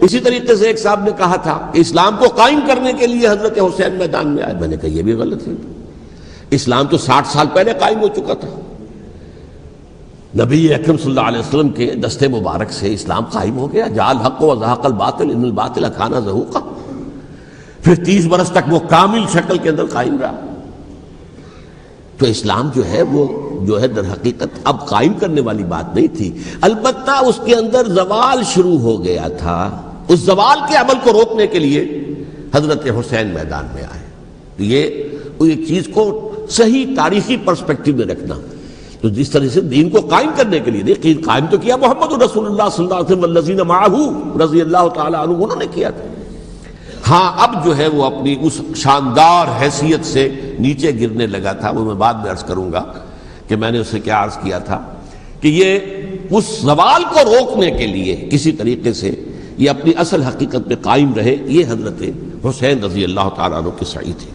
اسی طریقے سے ایک صاحب نے کہا تھا کہ اسلام کو قائم کرنے کے لیے حضرت حسین میدان میں آئے. میں نے کہا یہ بھی غلط ہے. اسلام تو 60 سال پہلے قائم ہو چکا تھا. نبی اکرم صلی اللہ علیہ وسلم کے دستے مبارک سے اسلام قائم ہو گیا. جاء الحق وزهق الباطل ان الباطل کان زهوقا. پھر 30 برس تک وہ کامل شکل کے اندر قائم رہا. تو اسلام جو ہے وہ جو ہے در حقیقت اب قائم کرنے والی بات نہیں تھی. البتہ اس کے اندر زوال شروع ہو گیا تھا. اس زوال کے عمل کو روکنے کے لیے حضرت حسین میدان میں آئے. یہ ایک چیز کو صحیح تاریخی پرسپیکٹو میں رکھنا. تو جس طرح سے دین کو قائم کرنے کے لیے دیکھیے قائم تو کیا محمد رسول اللہ صلی اللہ علیہ وسلم والذین معہ رضی اللہ تعالی عنہ انہوں نے کیا تھا. ہاں اب جو ہے وہ اپنی اس شاندار حیثیت سے نیچے گرنے لگا تھا. وہ میں بعد میں عرض کروں گا کہ میں نے اسے کیا عرض کیا تھا کہ یہ اس زوال کو روکنے کے لیے کسی طریقے سے یہ اپنی اصل حقیقت پہ قائم رہے. یہ حضرت حسین رضی اللہ تعالیٰ عنہ کی سعی تھی.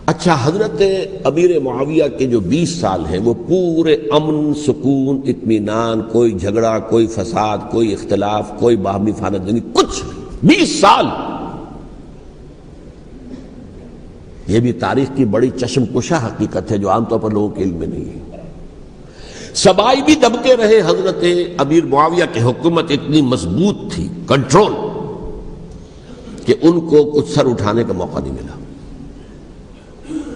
اچھا حضرت امیر معاویہ کے جو 20 سال ہیں وہ پورے امن سکون اطمینان, کوئی جھگڑا, کوئی فساد, کوئی اختلاف, کوئی باہمی فانت جنگی, کچھ 20 سال. یہ بھی تاریخ کی بڑی چشم کشا حقیقت ہے جو عام طور پر لوگوں کے علم میں نہیں ہے. سبائی بھی دبتے رہے. حضرت امیر معاویہ کی حکومت اتنی مضبوط تھی, کنٹرول, کہ ان کو کچھ سر اٹھانے کا موقع نہیں ملا.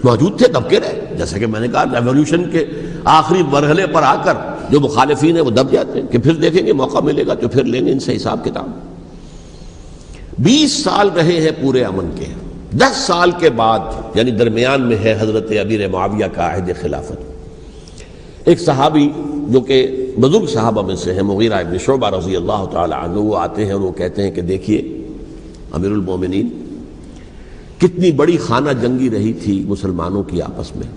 موجود تھے, دبکے رہے. جیسا کہ میں نے کہا ریولوشن کے آخری مرحلے پر آ کر جو مخالفین ہیں وہ دب جاتے ہیں کہ پھر دیکھیں گے موقع ملے گا تو پھر لیں گے ان سے حساب کتاب. 20 سال رہے ہیں پورے امن کے. 10 سال کے بعد یعنی درمیان میں ہے حضرت امیر معاویہ کا عہد خلافت. ایک صحابی جو کہ بزرگ صحابہ میں سے ہیں, مغیرہ ابن شعبہ رضی اللہ تعالی عنہ, وہ آتے ہیں اور وہ کہتے ہیں کہ دیکھیے امیر المومنین, کتنی بڑی خانہ جنگی رہی تھی مسلمانوں کی آپس میں,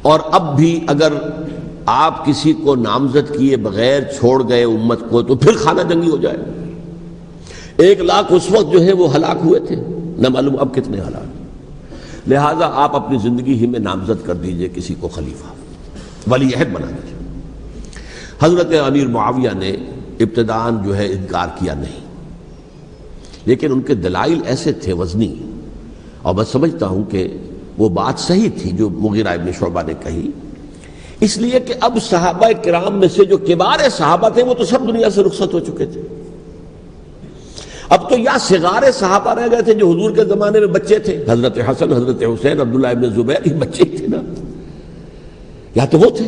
اور اب بھی اگر آپ کسی کو نامزد کیے بغیر چھوڑ گئے امت کو تو پھر خانہ جنگی ہو جائے. 1 لاکھ اس وقت جو ہے وہ ہلاک ہوئے تھے, نہ معلوم اب کتنے ہلاک. لہٰذا آپ اپنی زندگی ہی میں نامزد کر دیجئے کسی کو خلیفہ, ولی عہد بنا دیجئے. حضرت امیر معاویہ نے ابتداءً جو ہے انکار کیا نہیں, لیکن ان کے دلائل ایسے تھے وزنی, اور میں سمجھتا ہوں کہ وہ بات صحیح تھی جو مغیرہ ابن شعبہ نے کہی. اس لیے کہ اب صحابہ کرام میں سے جو کبار صحابہ تھے وہ تو سب دنیا سے رخصت ہو چکے تھے. اب تو یا صغار صحابہ رہ گئے تھے جو حضور کے زمانے میں بچے تھے, حضرت حسن, حضرت حسین, عبداللہ ابن زبیر, یہ بچے ہی تھے نا, یا تو وہ تھے,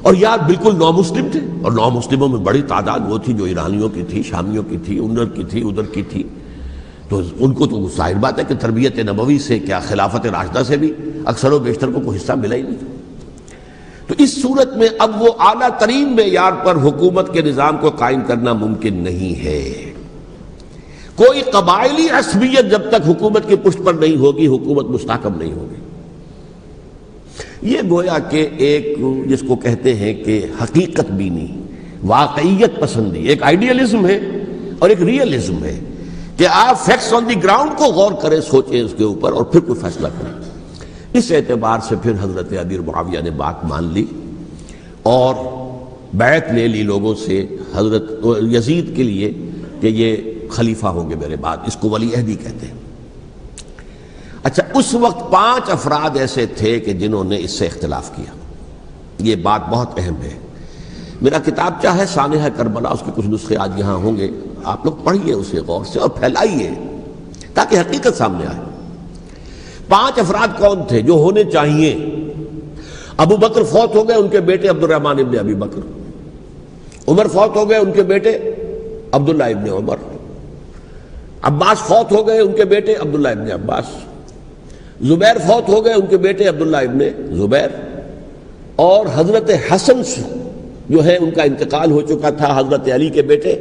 اور یا بالکل نو مسلم تھے. اور نو مسلموں میں بڑی تعداد وہ تھی جو ایرانیوں کی تھی, شامیوں کی تھی, ادھر کی تھی, ادھر کی تھی. تو ان کو تو ظاہر بات ہے کہ تربیت نبوی سے کیا خلافت راشدہ سے بھی اکثر و بیشتر کو کوئی حصہ ملا ہی نہیں. تو اس صورت میں اب وہ اعلیٰ ترین معیار پر حکومت کے نظام کو قائم کرنا ممکن نہیں ہے. کوئی قبائلی عصبیت جب تک حکومت کی پشت پر نہیں ہوگی حکومت مستحکم نہیں ہوگی. یہ گویا کہ ایک جس کو کہتے ہیں کہ حقیقت بینی, واقعیت پسندی, ایک آئیڈیلزم ہے اور ایک ریئلزم ہے کہ آپ فیکٹس آن دی گراؤنڈ کو غور کریں, سوچیں اس کے اوپر اور پھر کوئی فیصلہ کریں. اس اعتبار سے پھر حضرت امیر معاویہ نے بات مان لی اور بیعت لے لی لوگوں سے حضرت یزید کے لیے کہ یہ خلیفہ ہوں گے میرے بعد. اس کو ولی عہدی کہتے ہیں. اچھا, اس وقت 5 افراد ایسے تھے کہ جنہوں نے اس سے اختلاف کیا. یہ بات بہت اہم ہے. میرا کتابچہ ہے سانحہ کربلا, اس کے کچھ نسخے آج یہاں ہوں گے, آپ لوگ پڑھیے اسے غور سے اور پھیلائیے تاکہ حقیقت سامنے آئے. 5 افراد کون تھے جو ہونے چاہیے؟ ابو بکر فوت ہو گئے, ان کے بیٹے عبد الرحمن ابن ابی بکر. عمر فوت ہو گئے, ان کے بیٹے عبداللہ ابن عمر. عباس فوت ہو گئے, ان کے بیٹے عبداللہ ابن عباس. زبیر فوت ہو گئے, ان کے بیٹے عبداللہ ابن زبیر. اور حضرت حسن جو ہے ان کا انتقال ہو چکا تھا, حضرت علی کے بیٹے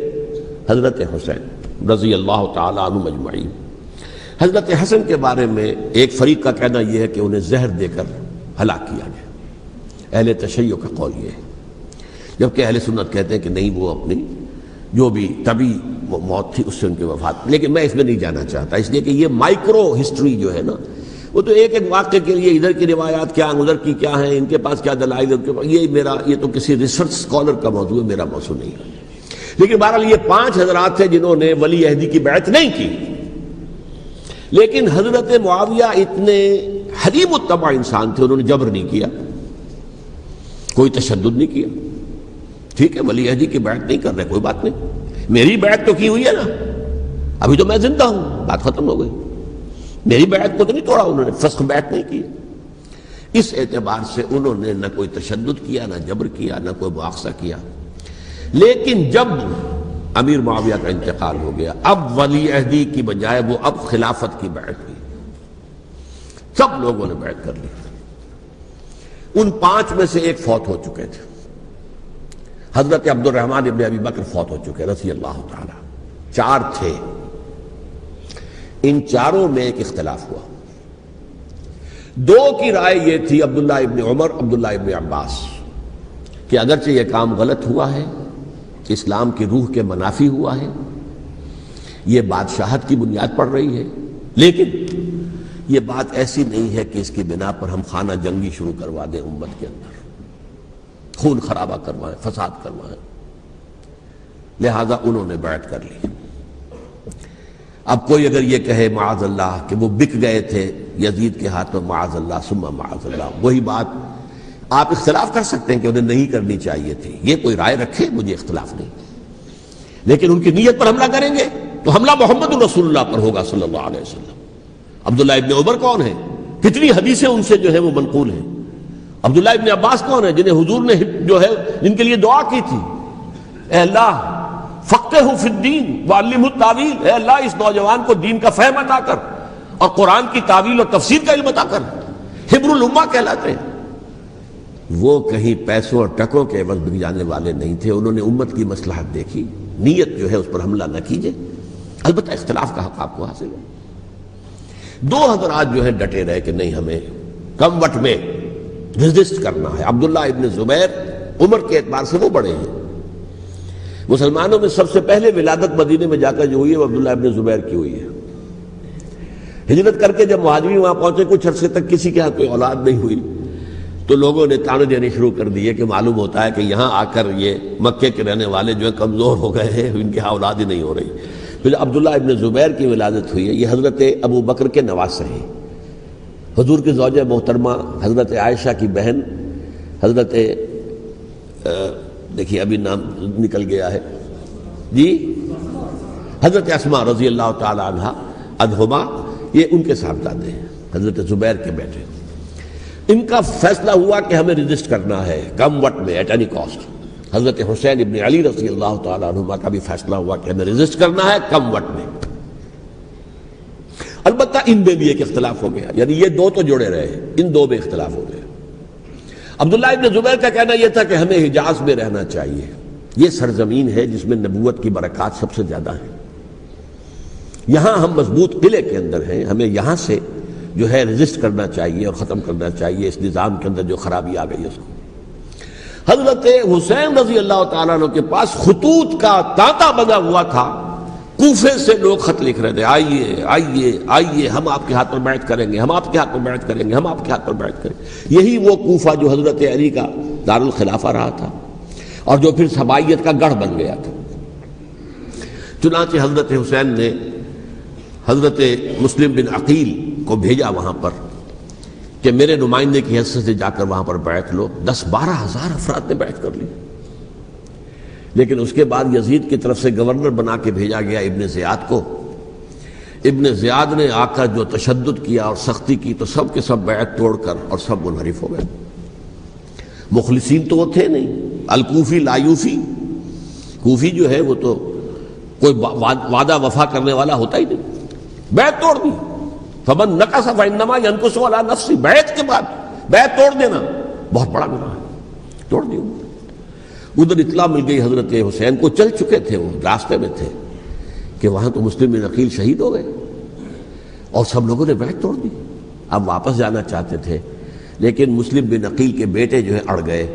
حضرت حسین رضی اللہ تعالی عنہ اجمعین. حضرت حسن کے بارے میں ایک فریق کا کہنا یہ ہے کہ انہیں زہر دے کر ہلاک کیا گیا. اہل تشیع کا قول یہ ہے, جبکہ اہل سنت کہتے ہیں کہ نہیں, وہ اپنی جو بھی طبی موت تھی اس سے ان کی وفات. لیکن میں اس میں نہیں جانا چاہتا, اس لیے کہ یہ مائکرو ہسٹری جو ہے نا وہ تو ایک ایک واقعے کے لیے ادھر کی روایات کیا, ادھر کی کیا ہیں, ان کے پاس کیا دلائل, یہ تو کسی ریسرچ اسکالر کا موضوع ہے, میرا موضوع نہیں ہے. لیکن بہرحال یہ 5 حضرات تھے جنہوں نے ولی عہدی کی بیعت نہیں کی. لیکن حضرت معاویہ اتنے حلیم الطبع انسان تھے، انہوں نے جبر نہیں کیا، کوئی تشدد نہیں کیا. ٹھیک ہے، ولی عہدی کی بیعت نہیں کر رہے، کوئی بات نہیں، میری بیعت تو کی ہوئی ہے نا، ابھی تو میں زندہ ہوں، بات ختم ہو گئی. میری بیعت کو تو نہیں توڑا انہوں نے، فسخ بیعت نہیں کی. اس اعتبار سے انہوں نے نہ کوئی تشدد کیا، نہ جبر کیا، نہ کوئی مواخذہ کیا. لیکن جب امیر معاویہ کا انتقال ہو گیا، اب ولی عہدی کی بجائے وہ اب خلافت کی بیعت ہوئی. سب لوگوں نے بیعت کر لی. ان 5 میں سے ایک فوت ہو چکے تھے. حضرت عبد الرحمن ابن ابی بکر فوت ہو چکے رضی اللہ تعالی. 4 تھے، ان 4 میں ایک اختلاف ہوا. 2 کی رائے یہ تھی، عبداللہ ابن عمر، عبداللہ ابن عباس، کہ اگرچہ یہ کام غلط ہوا ہے، اسلام کی روح کے منافی ہوا ہے، یہ بادشاہت کی بنیاد پڑ رہی ہے، لیکن یہ بات ایسی نہیں ہے کہ اس کی بنا پر ہم خانہ جنگی شروع کروا دیں، امت کے اندر خون خرابہ کروائیں، فساد کروائیں. لہذا انہوں نے بیعت کر لی. اب کوئی اگر یہ کہے معاذ اللہ کہ وہ بک گئے تھے یزید کے ہاتھ میں، معاذ اللہ ثم معاذ اللہ، وہی بات آپ اختلاف کر سکتے ہیں کہ انہیں نہیں کرنی چاہیے تھی، یہ کوئی رائے رکھے، مجھے اختلاف نہیں. لیکن ان کی نیت پر حملہ کریں گے تو حملہ محمد رسول اللہ پر ہوگا صلی اللہ علیہ وسلم. عبداللہ ابن عمر کون ہیں؟ کتنی حدیثیں ان سے جو ہے وہ منقول ہیں. عبداللہ ابن عباس کون ہیں؟ جنہیں حضور نے جو ہے جن کے لیے دعا کی تھی، اے اللہ فقہہ فی الدین وعلمہ التاویل، اے اللہ اس نوجوان کو دین کا فہم عطا کر اور قرآن کی تعویل اور تفسیر کا علم عطا کر. حبر الامہ کہلاتے ہیں. وہ کہیں پیسوں اور ٹکوں کے عوض بک جانے والے نہیں تھے. انہوں نے امت کی مصلحت دیکھی، نیت جو ہے اس پر حملہ نہ کیجیے. البتہ اختلاف کا حق آپ کو حاصل ہے. 2 حضرات جو ہے ڈٹے رہے کہ نہیں، ہمیں کم وٹ میں ریزسٹ کرنا ہے. عبداللہ ابن زبیر عمر کے اعتبار سے وہ بڑے ہیں. مسلمانوں میں سب سے پہلے ولادت مدینے میں جا کر جو ہوئی ہے وہ عبداللہ ابن زبیر کی ہوئی ہے. ہجرت کر کے جب مہاجرین وہاں پہنچے، کچھ عرصے تک کسی کے ہاں کوئی اولاد نہیں ہوئی، تو لوگوں نے تانے دینے شروع کر دیے کہ معلوم ہوتا ہے کہ یہاں آ کر یہ مکے کے رہنے والے جو ہے کمزور ہو گئے ہیں، ان کے ہاں اولاد ہی نہیں ہو رہی. پھر عبداللہ ابن زبیر کی ولادت ہوئی ہے. یہ حضرت ابو بکر کے نواسے ہیں. حضور کی زوجہ محترمہ حضرت عائشہ کی بہن حضرت دیکھیے ابھی نام نکل گیا ہے جی، حضرت اسماء رضی اللہ تعالی عنہا عنہما، یہ ان کے صاحبزادے ہیں، حضرت زبیر کے بیٹے. ان کا فیصلہ ہوا کہ ہمیں رجسٹ کرنا ہے کم وقت میں، ایٹ اینی کاسٹ. حضرت حسین ابن علی رضی اللہ تعالی عنہما کا بھی فیصلہ ہوا کہ ہمیں رجسٹ کرنا ہے کم وقت میں. البتہ ان میں بھی ایک اختلاف ہو گیا، یعنی یہ 2 تو جڑے رہے، ان 2 میں اختلاف ہو گیا. عبداللہ ابن زبیر کا کہنا یہ تھا کہ ہمیں حجاز میں رہنا چاہیے، یہ سرزمین ہے جس میں نبوت کی برکات سب سے زیادہ ہیں، یہاں ہم مضبوط قلعے کے اندر ہیں، ہمیں یہاں سے جو ہے رجسٹ کرنا چاہیے اور ختم کرنا چاہیے اس نظام کے اندر جو خرابی آ گئی ہے اس کو. حضرت حسین رضی اللہ تعالیٰ عنہ کے پاس خطوط کا تانتا بنا ہوا تھا. کوفے سے لوگ خط لکھ رہے تھے، آئیے آئیے آئیے، ہم آپ کے ہاتھ پر بیعت کریں گے، ہم آپ کے ہاتھ پر بیعت کریں گے، ہم آپ کے ہاتھ پر بیعت کریں گے. یہی وہ کوفہ جو حضرت علی کا دارالخلافہ رہا تھا اور جو پھر سبائیت کا گڑھ بن گیا تھا. چنانچہ حضرت حسین نے حضرت مسلم بن عقیل کو بھیجا وہاں پر کہ میرے نمائندے کی حیثیت سے جا کر وہاں پر بیعت لو. 10-12 ہزار افراد نے بیعت کر لی. لیکن اس کے بعد یزید کی طرف سے گورنر بنا کے بھیجا گیا ابن زیاد کو. ابن زیاد نے آ کر جو تشدد کیا اور سختی کی تو سب کے سب بیعت توڑ کر اور سب منحرف ہو گئے. مخلصین تو وہ تھے نہیں. الکوفی لایوفی، کوفی جو ہے وہ تو کوئی وعدہ وفا کرنے والا ہوتا ہی نہیں، بیعت توڑ دی. فمن نقص فانما ينقص على نفسه، بیعت کے بعد بیعت توڑ دینا بہت بڑا گناہ ہے، توڑ دی. ادھر اطلاع مل گئی حضرت حسین کو، چل چکے تھے وہ، راستے میں تھے، کہ وہاں تو مسلم بن عقیل شہید ہو گئے اور سب لوگوں نے بیعت توڑ دی. اب واپس جانا چاہتے تھے لیکن مسلم بن عقیل کے بیٹے جو ہے اڑ گئے.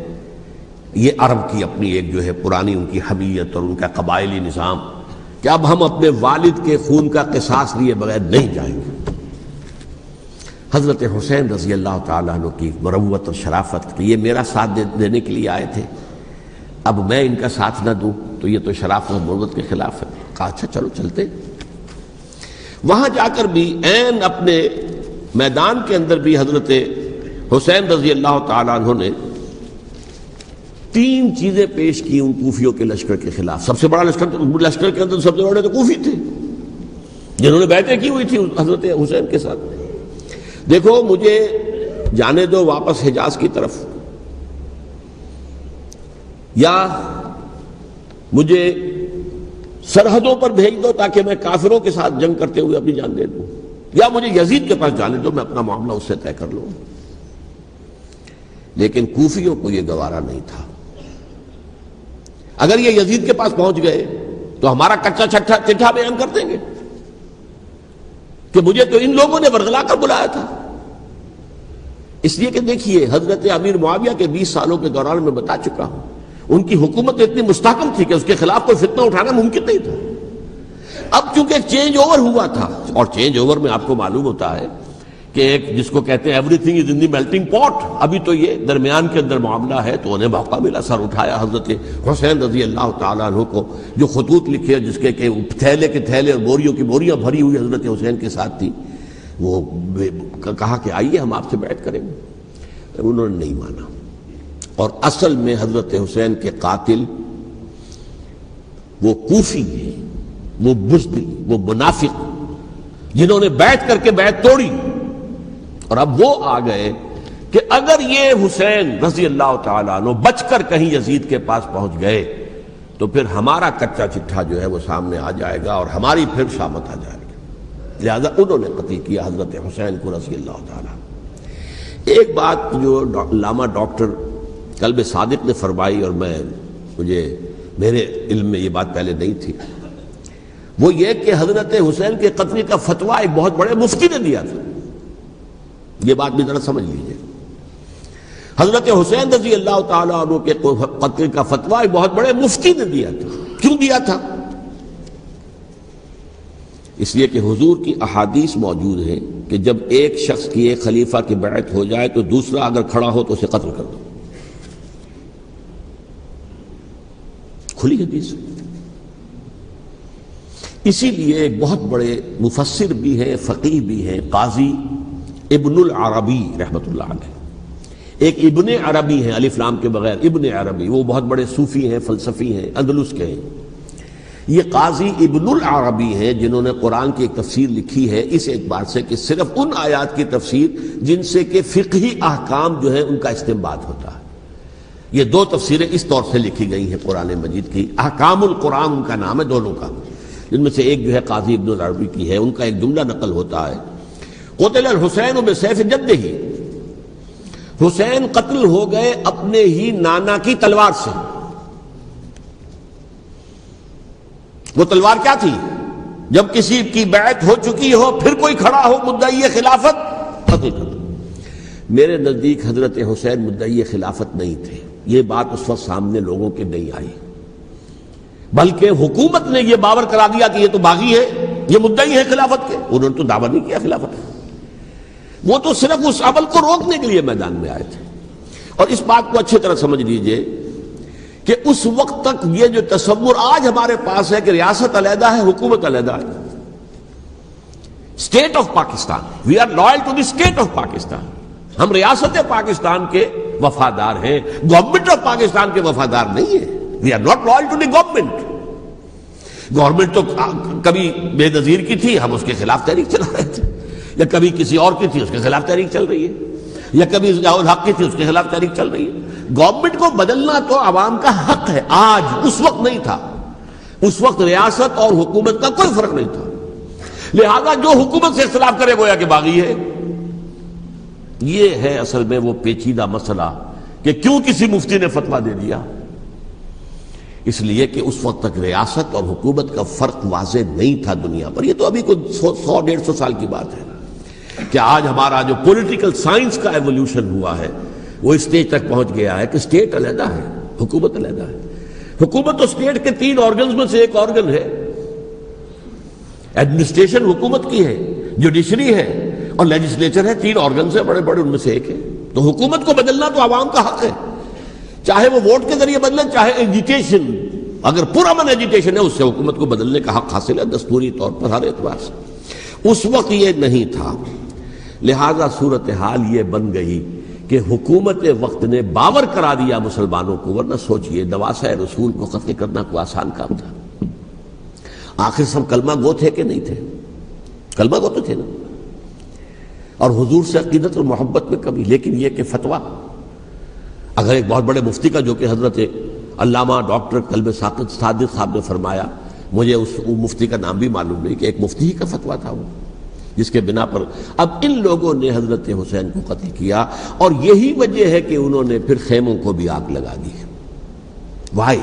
یہ عرب کی اپنی ایک جو ہے پرانی ان کی حمیت اور ان کا قبائلی نظام کہ اب ہم اپنے والد کے خون کا قصاص لیے بغیر نہیں جائیں گے. حضرت حسین رضی اللہ تعالیٰ عنہ کی مروت اور شرافت کہ یہ میرا ساتھ دینے کے لیے آئے تھے، اب میں ان کا ساتھ نہ دوں تو یہ تو شرافت و مروت کے خلاف ہے. کہا اچھا چلو چلتے. وہاں جا کر بھی عین اپنے میدان کے اندر بھی حضرت حسین رضی اللہ تعالیٰ عنہ نے 3 چیزیں پیش کی ان کوفیوں کے لشکر کے خلاف. سب سے بڑا لشکر کے اندر سب سے بڑے تو کوفی تھے جنہوں نے بیعتیں کی ہوئی تھی حضرت حسین کے ساتھ. دیکھو مجھے جانے دو واپس حجاز کی طرف، یا مجھے سرحدوں پر بھیج دو تاکہ میں کافروں کے ساتھ جنگ کرتے ہوئے اپنی جان دے دوں، یا مجھے یزید کے پاس جانے دو، میں اپنا معاملہ اس سے طے کر لوں. لیکن کوفیوں کو یہ گوارا نہیں تھا. اگر یہ یزید کے پاس پہنچ گئے تو ہمارا کچا چٹھا بیان کر دیں گے کہ مجھے تو ان لوگوں نے ورغلا کر بلایا تھا. اس لیے کہ دیکھیے حضرت امیر معاویہ کے 20 سالوں کے دوران میں بتا چکا ہوں ان کی حکومت اتنی مستحکم تھی کہ اس کے خلاف کوئی فتنہ اٹھانا ممکن نہیں تھا. اب چونکہ ایک چینج اوور ہوا تھا، اور چینج اوور میں آپ کو معلوم ہوتا ہے کہ ایک جس کو کہتے ہیں every thing is in the melting پاٹ، ابھی تو یہ درمیان کے اندر معاملہ ہے. تو انہیں موقع ملا، سر اٹھایا حضرت حسین رضی اللہ تعالیٰ عنہ کو، جو خطوط لکھے جس کے کہ تھیلے کے تھیلے اور بوریوں کی بوریاں بھری ہوئی حضرت حسین کے ساتھ تھی، وہ کہا کہ آئیے ہم آپ سے بیعت کریں گے. انہوں نے نہیں مانا. اور اصل میں حضرت حسین کے قاتل وہ کوفی ہیں، وہ بزدل، وہ منافق، جنہوں نے بیعت کر کے بیعت توڑی. اور اب وہ آ گئے کہ اگر یہ حسین رضی اللہ تعالیٰ عنہ بچ کر کہیں یزید کے پاس پہنچ گئے تو پھر ہمارا کچا چٹھا جو ہے وہ سامنے آ جائے گا اور ہماری پھر شامت آ جائے گی. لہذا انہوں نے قتل کیا حضرت حسین کو رضی اللہ تعالیٰ. ایک بات جو علامہ ڈاکٹر قلب صادق نے فرمائی، اور میرے علم میں یہ بات پہلے نہیں تھی، وہ یہ کہ حضرت حسین کے قتل کا فتویٰ ایک بہت بڑے مفتی نے دیا تھا. یہ بات بھی ذرا سمجھ لیجیے. حضرت حسین رضی اللہ تعالیٰ عنہ کے قتل کا فتویٰ ایک بہت بڑے مفتی نے دیا تھا. کیوں دیا تھا؟ اس لیے کہ حضور کی احادیث موجود ہیں کہ جب ایک شخص کی ایک خلیفہ کی بیعت ہو جائے تو دوسرا اگر کھڑا ہو تو اسے قتل کر دو. کھلی حدیث. اسی لیے ایک بہت بڑے مفسر بھی ہیں، فقیہ بھی ہیں، قاضی ابن العربی رحمۃ اللہ علیہ. ایک ابن عربی ہیں الف لام کے بغیر، ابن عربی، وہ بہت بڑے صوفی ہیں، فلسفی ہیں، اندلس کے ہیں. یہ قاضی ابن العربی ہیں جنہوں نے قرآن کی ایک تفسیر لکھی ہے اس اعتبار سے کہ صرف ان آیات کی تفسیر جن سے کہ فقہی احکام جو ہیں ان کا استنباط ہوتا ہے. یہ 2 تفسیریں اس طور سے لکھی گئی ہیں قرآن مجید کی. احکام القرآن ان کا نام ہے دونوں کا، جن میں سے ایک جو ہے قاضی ابن العربی کی ہے. ان کا ایک جملہ نقل ہوتا ہے، قتل الحسین بسیف جدہ، حسین قتل ہو گئے اپنے ہی نانا کی تلوار سے. وہ تلوار کیا تھی؟ جب کسی کی بیعت ہو چکی ہو پھر کوئی کھڑا ہو مدعی خلافت، قتل کر دو. میرے نزدیک حضرت حسین مدعی خلافت نہیں تھے. یہ بات اس وقت سامنے لوگوں کے نہیں آئی، بلکہ حکومت نے یہ باور کرا دیا کہ یہ تو باغی ہے، یہ مدعی ہے خلافت کے. انہوں نے تو دعویٰ نہیں کیا خلافت، وہ تو صرف اس عمل کو روکنے کے لیے میدان میں آئے تھے. اور اس بات کو اچھی طرح سمجھ لیجئے کہ اس وقت تک یہ جو تصور آج ہمارے پاس ہے کہ ریاست علیحدہ ہے، حکومت علیحدہ ہے، state of Pakistan, we are loyal to the state of Pakistan, ہم ریاست پاکستان کے وفادار ہیں، گورنمنٹ آف پاکستان کے وفادار نہیں ہیں. We are not loyal to the government. Government تو کبھی بے نظیر کی تھی، ہم اس کے خلاف تحریک چلا رہے تھے، یا کبھی کسی اور کی تھی اس کے خلاف تحریک چل رہی ہے، یا کبھی ضیاء الحق کی تھی اس کے خلاف تحریک چل رہی ہے. گورنمنٹ کو بدلنا تو عوام کا حق ہے. آج اس وقت نہیں تھا، اس وقت ریاست اور حکومت کا کوئی فرق نہیں تھا. لہذا جو حکومت سے اختلاف کرے گویا کہ باغی ہے. یہ ہے اصل میں وہ پیچیدہ مسئلہ کہ کیوں کسی مفتی نے فتویٰ دے دیا. اس لیے کہ اس وقت تک ریاست اور حکومت کا فرق واضح نہیں تھا دنیا پر. یہ تو ابھی کوئی 100-150 سال کی بات ہے کہ آج ہمارا جو پولیٹیکل سائنس کا ایولیوشن ہوا ہے وہ اسٹیج تک پہنچ گیا ہے کہ اسٹیٹ علیحدہ ہے، حکومت علیحدہ ہے. حکومت تو اسٹیٹ کے 3 آرگنز میں سے ایک آرگن ہے. ایڈمنسٹریشن حکومت کی ہے، جوڈیشری ہے اور لیجسلیچر ہے. 3 آرگنز ہیں بڑے بڑے، ان میں سے ایک ہے. تو حکومت کو بدلنا تو عوام کا حق ہے، چاہے وہ ووٹ کے ذریعے بدلیں، چاہے ایجوکیشن اگر پرامن ایجیٹیشن ہے اس سے حکومت کو بدلنے کا حق حاصل ہے دستوری طور پر ہر اعتبار سے. اس وقت یہ نہیں تھا، لہذا صورتحال یہ بن گئی کہ حکومت وقت نے باور کرا دیا مسلمانوں کو. ورنہ سوچئے نواسۂ رسول کو قتل کرنا کوئی آسان کام تھا؟ آخر سب کلمہ گو تھے کہ نہیں تھے؟ کلمہ گو تو تھے نا، اور حضور سے عقیدت اور محبت میں کمی. لیکن یہ کہ فتویٰ، اگر ایک بہت بڑے مفتی کا، جو کہ حضرت علامہ ڈاکٹر کلب صادق صاحب نے فرمایا، مجھے اس مفتی کا نام بھی معلوم نہیں، کہ ایک مفتی ہی کا فتویٰ تھا وہ، جس کے بنا پر اب ان لوگوں نے حضرت حسین کو قتل کیا. اور یہی وجہ ہے کہ انہوں نے پھر خیموں کو بھی آگ لگا دی. وائی؟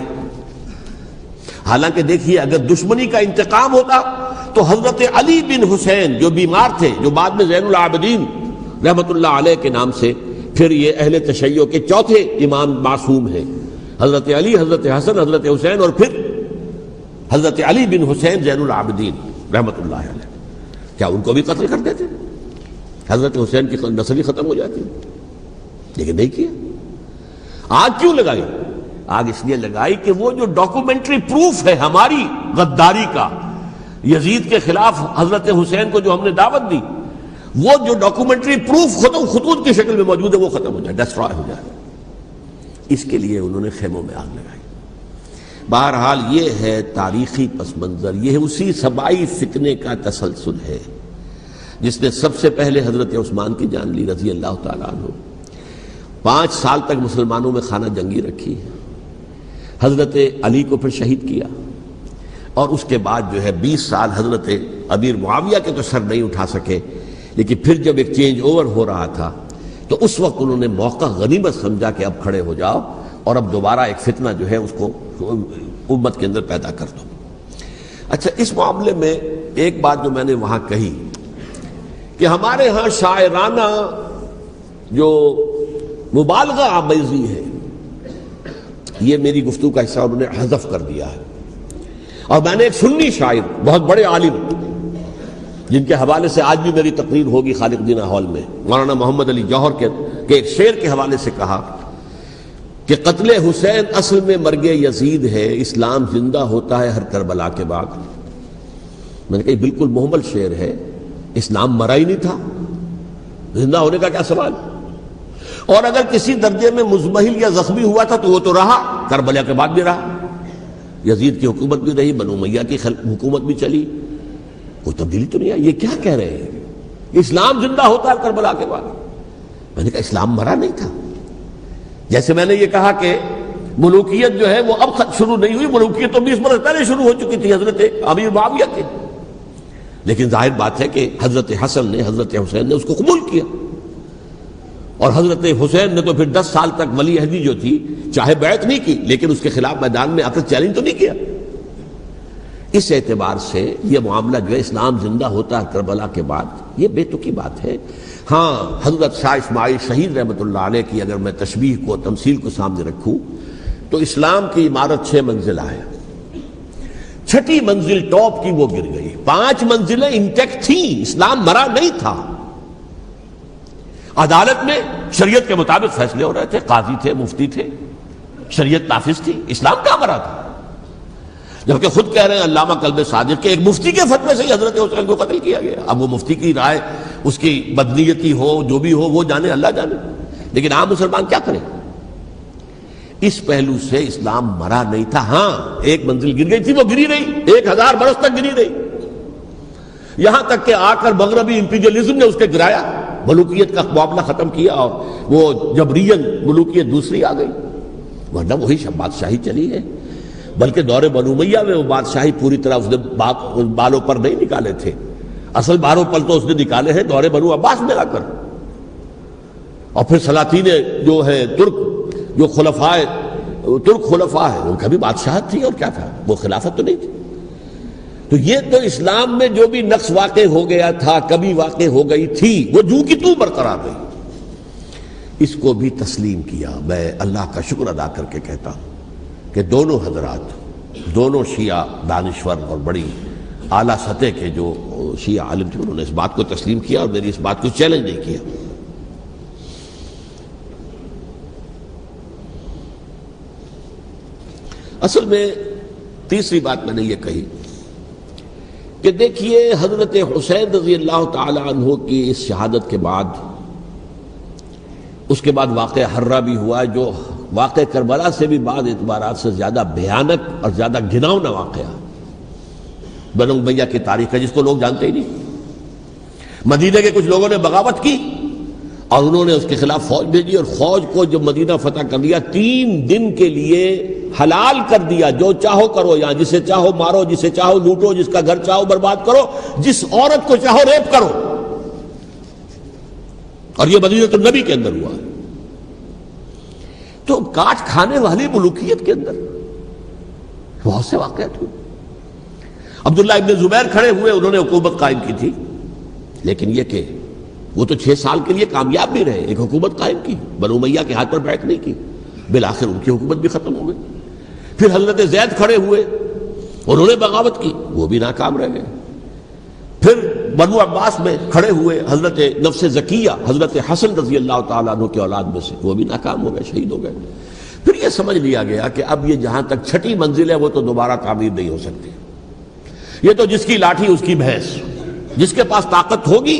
حالانکہ دیکھیے اگر دشمنی کا انتقام ہوتا تو حضرت علی بن حسین جو بیمار تھے، جو بعد میں زین العابدین رحمت اللہ علیہ کے نام سے پھر یہ اہل تشیع کے چوتھے امام معصوم ہیں، حضرت علی، حضرت حسن، حضرت حسین، اور پھر حضرت علی بن حسین زین العابدین رحمت اللہ علیہ، کیا ان کو بھی قتل کر دیتے؟ حضرت حسین کی نسل ہی ختم ہو جاتی. لیکن نہیں کیا. آگ کیوں لگائی؟ آگ اس لیے لگائی کہ وہ جو ڈاکومنٹری پروف ہے ہماری غداری کا یزید کے خلاف حضرت حسین کو جو ہم نے دعوت دی، وہ جو ڈاکومنٹری پروف خطوط کی شکل میں موجود ہے وہ ختم ہو جائے، ڈسٹرائے ہو جائے. اس کے لیے انہوں نے خیموں میں آگ لگائی. بہرحال یہ ہے تاریخی پس منظر، یہ اسی سبائی فتنے کا تسلسل ہے جس نے سب سے پہلے حضرت عثمان کی جان لی رضی اللہ تعالیٰ عنہ. 5 سال تک مسلمانوں میں خانہ جنگی رکھی، حضرت علی کو پھر شہید کیا، اور اس کے بعد جو ہے 20 سال حضرت امیر معاویہ کے تو سر نہیں اٹھا سکے. لیکن پھر جب ایک چینج اوور ہو رہا تھا تو اس وقت انہوں نے موقع غنیمت سمجھا کہ اب کھڑے ہو جاؤ اور اب دوبارہ ایک فتنہ جو ہے اس کو امت کے اندر پیدا کر دو. اچھا، اس معاملے میں ایک بات جو میں نے وہاں کہی کہ ہمارے ہاں شاعرانہ جو مبالغہ آمیزی ہے، یہ میری گفتگو کا حصہ انہوں نے حذف کر دیا ہے. اور میں نے ایک سنی شاعر، بہت بڑے عالم، جن کے حوالے سے آج بھی میری تقریر ہوگی خالق دینہ ہال میں، مولانا محمد علی جوہر کے ایک شعر کے حوالے سے کہا کہ قتل حسین اصل میں مرگ یزید ہے، اسلام زندہ ہوتا ہے ہر کربلا کے بعد. میں نے کہا بالکل محمل شعر ہے، اسلام مرا ہی نہیں تھا، زندہ ہونے کا کیا سوال؟ اور اگر کسی درجے میں مزمحل یا زخمی ہوا تھا تو وہ تو رہا، کربلا کے بعد بھی رہا، یزید کی حکومت بھی رہی، بنو امیہ کی حکومت بھی چلی، کوئی تبدیلی تو نہیں آئی. یہ کیا کہہ رہے ہیں؟ اسلام زندہ ہوتا ہے کربلا کے بعد. میں نے کہا اسلام مرا نہیں تھا. جیسے میں نے یہ کہا کہ ملوکیت جو ہے وہ اب شروع نہیں ہوئی، ملوکیت تو 20 برس پہلے شروع ہو چکی تھی حضرت امیر معاویہ کے. لیکن ظاہر بات ہے کہ حضرت حسن نے، حضرت حسین نے اس کو قبول کیا، اور حضرت حسین نے تو پھر 10 سال تک ولی عہدی جو تھی چاہے بیعت نہیں کی لیکن اس کے خلاف میدان میں آ کر چیلنج تو نہیں کیا. اس اعتبار سے یہ معاملہ جو ہے اسلام زندہ ہوتا ہے کربلا کے بعد، یہ بے تکی بات ہے. ہاں، حضرت شاہ اسماعیل شہید رحمت اللہ علیہ کی اگر میں تشبیہ کو، تمثیل کو سامنے رکھوں تو اسلام کی عمارت 6 منزلہ ہے، 6ٹھی منزل ٹاپ کی وہ گر گئی، 5 منزلیں انٹیکٹ تھیں، اسلام مرا نہیں تھا. عدالت میں شریعت کے مطابق فیصلے ہو رہے تھے، قاضی تھے، مفتی تھے، شریعت نافذ تھی، اسلام کہاں مرا تھا؟ جبکہ خود کہہ رہے ہیں علامہ کلب صادق کے ایک مفتی کے فتوے سے ہی حضرت حسین کو قتل کیا گیا. اب وہ مفتی کی رائے، اس کی بدنیتی ہو، جو بھی ہو، وہ جانے، اللہ جانے. لیکن عام مسلمان کیا کریں؟ اس پہلو سے اسلام مرا نہیں تھا. ہاں، 1 منزل گر گئی تھی، وہ گری رہی، 1000 برس تک گری رہی، یہاں تک کہ آ کر مغربی امپیریلزم نے اس کے گرایا، ملوکیت کا معاملہ ختم کیا، اور وہ جبرین ملوکیت دوسری آ گئی. ورنہ وہی بادشاہی چلی ہے. بلکہ دور بنو امیہ میں وہ بادشاہی پوری طرح اس نے بالوں پر نہیں نکالے تھے، اصل بالوں پر تو اس نے نکالے ہیں دور بنو عباس میں آ کر. اور پھر سلاطین جو ہے ترک، جو ترک خلفاء ہے، ان کا بھی بادشاہت تھی، اور کیا تھا، وہ خلافت تو نہیں تھی. تو یہ تو اسلام میں جو بھی نقص واقع ہو گیا تھا، کبھی واقع ہو گئی تھی، وہ جو کی تو برقرار رہی. اس کو بھی تسلیم کیا. میں اللہ کا شکر ادا کر کے کہتا ہوں کہ دونوں حضرات، دونوں شیعہ دانشور اور بڑی اعلیٰ سطح کے جو شیعہ عالم تھے، انہوں نے اس بات کو تسلیم کیا اور میری اس بات کو چیلنج نہیں کیا. اصل میں تیسری بات میں نے یہ کہی کہ دیکھیے حضرت حسین رضی اللہ تعالی عنہ کی اس شہادت کے بعد اس کے بعد واقعہ حرہ بھی ہوا جو واقعہ کربلا سے بھی بعض اعتبارات سے زیادہ بھیانک اور زیادہ گھناؤنا واقعہ بنو امیہ کی تاریخ ہے جس کو لوگ جانتے ہی نہیں۔ مدینہ کے کچھ لوگوں نے بغاوت کی اور انہوں نے اس کے خلاف فوج بھیجی اور فوج کو جب مدینہ فتح کر لیا 3 دن کے لیے حلال کر دیا، جو چاہو کرو، یہاں جسے چاہو مارو، جسے چاہو لوٹو، جس کا گھر چاہو برباد کرو، جس عورت کو چاہو ریپ کرو۔ اور یہ مدینہ النبی کے اندر ہوا۔ تو کاٹ کھانے والی ملوکیت کے اندر بہت سے واقعات ہوئے۔ عبداللہ ابن زبیر کھڑے ہوئے، انہوں نے حکومت قائم کی تھی، لیکن یہ کہ وہ تو 6 سال کے لیے کامیاب بھی رہے، ایک حکومت قائم کی، بنو امیہ کے ہاتھ پر بیعت نہیں کی، بالآخر ان کی حکومت بھی ختم ہو گئی۔ پھر حضرت زید کھڑے ہوئے، انہوں نے بغاوت کی، وہ بھی ناکام رہ گئے۔ پھر بنو عباس میں کھڑے ہوئے حضرت نفس زکیہ، حضرت حسن رضی اللہ تعالیٰ عنہ کے اولاد میں سے، وہ بھی ناکام ہو گئے، شہید ہو گئے۔ پھر یہ سمجھ لیا گیا کہ اب یہ جہاں تک چھٹی منزل ہے وہ تو دوبارہ تعمیر نہیں ہو سکتی، یہ تو جس کی لاٹھی اس کی بھینس، جس کے پاس طاقت ہوگی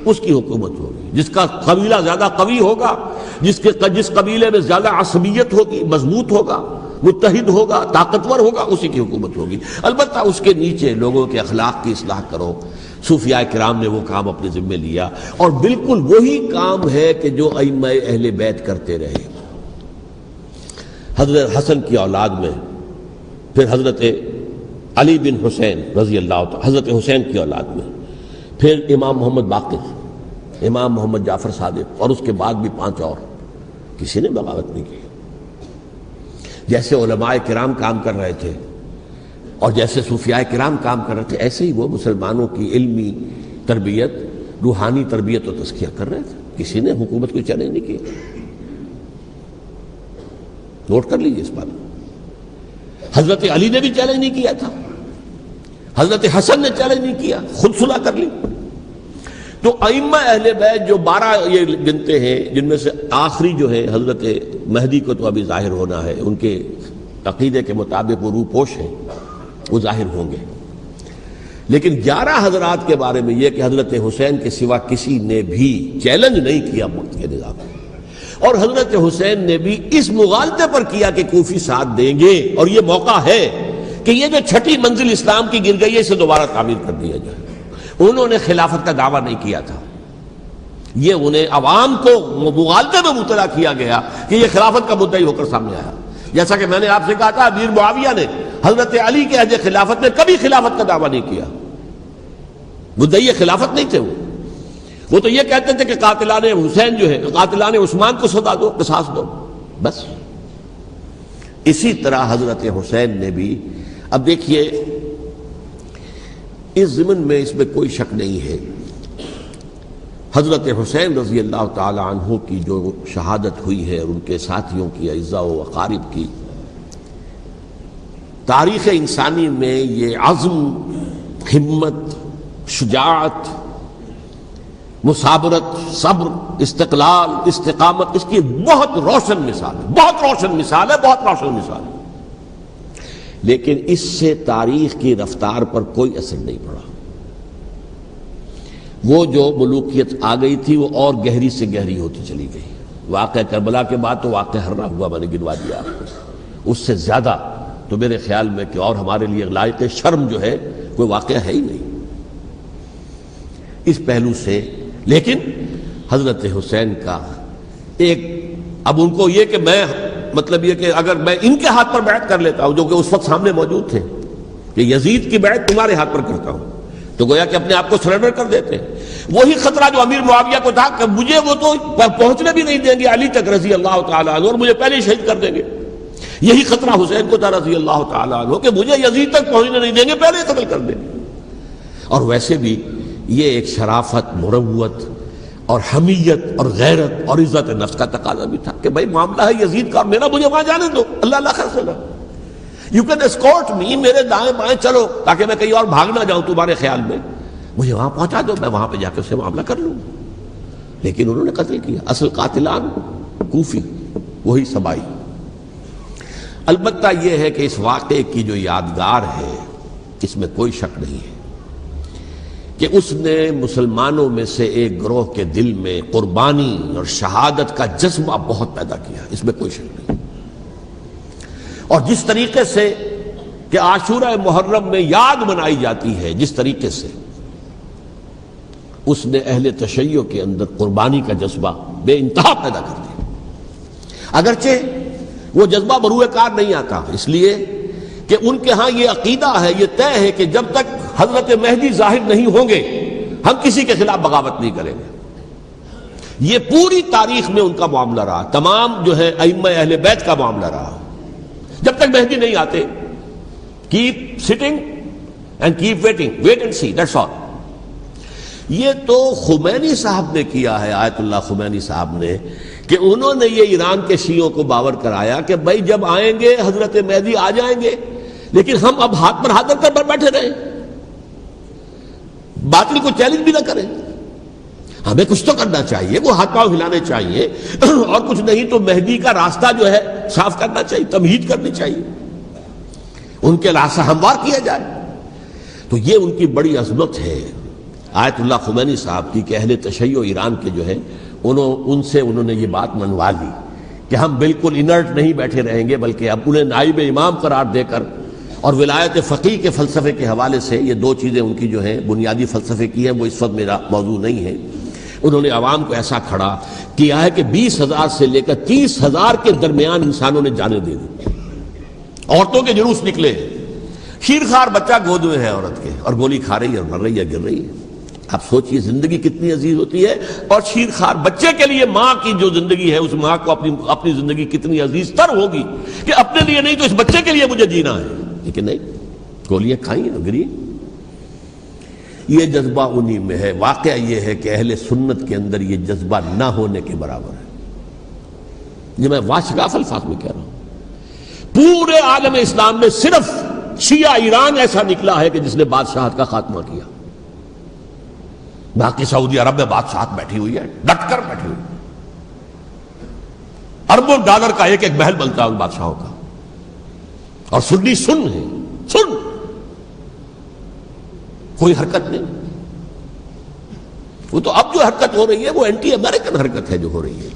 اس کی حکومت ہوگی، جس کا قبیلہ زیادہ قوی ہوگا، جس قبیلے میں زیادہ عصبیت ہوگی، مضبوط ہوگا، متحد ہوگا، طاقتور ہوگا، اسی کی حکومت ہوگی۔ البتہ اس کے نیچے لوگوں کے اخلاق کی اصلاح کرو۔ صوفیاء کرام نے وہ کام اپنے ذمے لیا، اور بالکل وہی کام ہے کہ جو ائمہ اہل بیت کرتے رہے۔ حضرت حسن کی اولاد میں پھر حضرت علی بن حسین رضی اللہ تعالی، حضرت حسین کی اولاد میں پھر امام محمد باقر، امام محمد جعفر صادق، اور اس کے بعد بھی 5 اور، کسی نے بغاوت نہیں کی۔ جیسے علماء کرام کام کر رہے تھے اور جیسے صوفیاء کرام کام کر رہے تھے، ایسے ہی وہ مسلمانوں کی علمی تربیت، روحانی تربیت و تزکیہ کر رہے تھے، کسی نے حکومت کو چیلنج نہیں کیا۔ نوٹ کر لیجیے اس بات کو۔ حضرت علی نے بھی چیلنج نہیں کیا تھا، حضرت حسن نے چیلنج نہیں کیا، خود صلح کر لی۔ تو ائمہ اہل بیت جو 12 یہ گنتے ہیں، جن میں سے آخری جو ہے حضرت مہدی کو تو ابھی ظاہر ہونا ہے، ان کے عقیدے کے مطابق وہ روح پوش ہیں، وہ ظاہر ہوں گے، لیکن 11 حضرات کے بارے میں یہ کہ حضرت حسین کے سوا کسی نے بھی چیلنج نہیں کیا وقت کے نظام میں، اور حضرت حسین نے بھی اس مغالطے پر کیا کہ کوفی ساتھ دیں گے، اور یہ موقع ہے کہ یہ جو چھٹی منزل اسلام کی گر گئی ہے اسے دوبارہ تعمیر کر دیا جائے۔ انہوں نے خلافت کا دعویٰ نہیں کیا تھا، یہ انہیں عوام کو مغالطے میں مبتلا کیا گیا کہ یہ خلافت کا مدعی ہو کر سامنے آیا۔ جیسا کہ میں نے آپ سے کہا تھا، امیر معاویہ نے حضرت علی کے عہد خلافت میں کبھی خلافت کا دعویٰ نہیں کیا، مدعی خلافت نہیں تھے وہ تو یہ کہتے تھے کہ قاتلان حسین جو ہے، قاتلان عثمان کو سزا دو، قصاص دو، بس۔ اسی طرح حضرت حسین نے بھی، اب دیکھیے اس ضمن میں اس میں کوئی شک نہیں ہے، حضرت حسین رضی اللہ تعالی عنہ کی جو شہادت ہوئی ہے اور ان کے ساتھیوں کی، اعزاء و اقارب کی، تاریخ انسانی میں یہ عزم، ہمت، شجاعت، مثابرت، صبر، استقلال، استقامت، اس کی بہت روشن مثال ہے، بہت روشن مثال ہے، بہت روشن مثال ہے، لیکن اس سے تاریخ کی رفتار پر کوئی اثر نہیں پڑا۔ وہ جو ملوکیت آ گئی تھی وہ اور گہری سے گہری ہوتی چلی گئی۔ واقعہ کربلا کے بعد تو واقعہ حرہ ہوا، میں نے گنوا دیا آپ کو، اس سے زیادہ تو میرے خیال میں کہ اور ہمارے لیے لائق شرم جو ہے کوئی واقعہ ہے ہی نہیں اس پہلو سے۔ لیکن حضرت حسین کا ایک، اب ان کو یہ کہ میں، مطلب یہ کہ اگر میں ان کے ہاتھ پر بیعت کر لیتا ہوں، جو کہ اس وقت سامنے موجود تھے، کہ یزید کی بیعت تمہارے ہاتھ پر کرتا ہوں، تو گویا کہ اپنے آپ کو سرنڈر کر دیتے۔ وہی خطرہ جو امیر معاویہ کو تھا کہ مجھے وہ تو پہنچنے بھی نہیں دیں گے علی تک رضی اللہ تعالیٰ عنہ، اور مجھے پہلے شہید کر دیں گے، یہی خطرہ حسین کو تھا رضی اللہ تعالیٰ عنہ کہ مجھے یزید تک پہنچنے نہیں دیں گے، پہلے قتل کر دیں گے۔ اور ویسے بھی یہ ایک شرافت، مروت اور حمیت اور غیرت اور عزت نفس کا تقاضا بھی تھا کہ بھائی معاملہ ہے یزید کا، میرا مجھے وہاں جانے دو، اللہ اللہ خیر سے نہ، یو کین اسکورٹ می، میرے دائیں بائیں چلو تاکہ میں کہیں اور بھاگ نہ جاؤں تمہارے خیال میں، مجھے وہاں پہنچا دو، میں وہاں پہ جا کے اس سے معاملہ کر لوں۔ لیکن انہوں نے قتل کیا، اصل قاتلان کوفی، وہی سبائی۔ البتہ یہ ہے کہ اس واقعے کی جو یادگار ہے اس میں کوئی شک نہیں ہے کہ اس نے مسلمانوں میں سے ایک گروہ کے دل میں قربانی اور شہادت کا جذبہ بہت پیدا کیا، اس میں کوئی شک نہیں۔ اور جس طریقے سے کہ عاشورہ محرم میں یاد منائی جاتی ہے، جس طریقے سے اس نے اہل تشیع کے اندر قربانی کا جذبہ بے انتہا پیدا کر دیا، اگرچہ وہ جذبہ بروئے کار نہیں آتا، اس لیے کہ ان کے ہاں یہ عقیدہ ہے، یہ طے ہے کہ جب تک حضرت مہدی ظاہر نہیں ہوں گے ہم کسی کے خلاف بغاوت نہیں کریں گے۔ یہ پوری تاریخ میں ان کا معاملہ رہا، تمام جو ہے ائمہ اہل بیت کا معاملہ رہا، جب تک مہدی نہیں آتے keep sitting and keep waiting, wait and see, that's all. یہ تو خمینی صاحب نے کیا ہے، آیت اللہ خمینی صاحب نے، کہ انہوں نے یہ ایران کے شیعوں کو باور کرایا کہ بھائی جب آئیں گے حضرت مہدی آ جائیں گے، لیکن ہم اب ہاتھ پر ہاتھ رکھ کر بیٹھے رہیں، باطل کو چیلنج بھی نہ کریں، ہمیں کچھ تو کرنا چاہیے، وہ ہاتھ پاؤں ہلانے چاہیے، اور کچھ نہیں تو مہدی کا راستہ جو ہے صاف کرنا چاہیے، تمہید کرنی چاہیے، ان کے راستہ ہموار کیا جائے۔ تو یہ ان کی بڑی عظمت ہے آیت اللہ خمینی صاحب کی کہ اہل تشیع ایران کے جو ہے ان سے انہوں نے یہ بات منوا لی کہ ہم بالکل انرٹ نہیں بیٹھے رہیں گے، بلکہ اب انہیں نائب امام قرار دے کر اور ولایت فقیہ کے فلسفے کے حوالے سے، یہ دو چیزیں ان کی جو ہیں بنیادی فلسفے کی ہیں، وہ اس وقت میرا موضوع نہیں ہے، انہوں نے عوام کو ایسا کھڑا کیا ہے کہ 20,000 سے لے کر 30,000 کے درمیان انسانوں نے جانیں دے دی، عورتوں کے جلوس نکلے، شیرخوار بچہ گود میں ہے عورت کے اور گولی کھا رہی ہے اور مر رہی ہے، گر رہی ہے۔ آپ سوچئے زندگی کتنی عزیز ہوتی ہے، اور شیرخوار بچے کے لیے ماں کی جو زندگی ہے، اس ماں کو اپنی زندگی کتنی عزیز تر ہوگی کہ اپنے لیے نہیں تو اس بچے کے لیے مجھے جینا ہے، لیکن نہیں، گولیاں کھائیں اور گری۔ یہ جذبہ انہی میں ہے۔ واقعہ یہ ہے کہ اہل سنت کے اندر یہ جذبہ نہ ہونے کے برابر ہے، یہ میں واشگاف الفاظ میں کہہ رہا ہوں۔ پورے عالم اسلام میں صرف شیعہ ایران ایسا نکلا ہے کہ جس نے بادشاہت کا خاتمہ کیا، باقی سعودی عرب میں بادشاہت بیٹھی ہوئی ہے، ڈٹ کر بیٹھی ہوئی، اربوں ڈالر کا ایک ایک محل بنتا ہے ان بادشاہوں کا، اور سنی سن ہے، سن، کوئی حرکت نہیں۔ وہ تو اب جو حرکت ہو رہی ہے وہ اینٹی امریکن حرکت ہے جو ہو رہی ہے،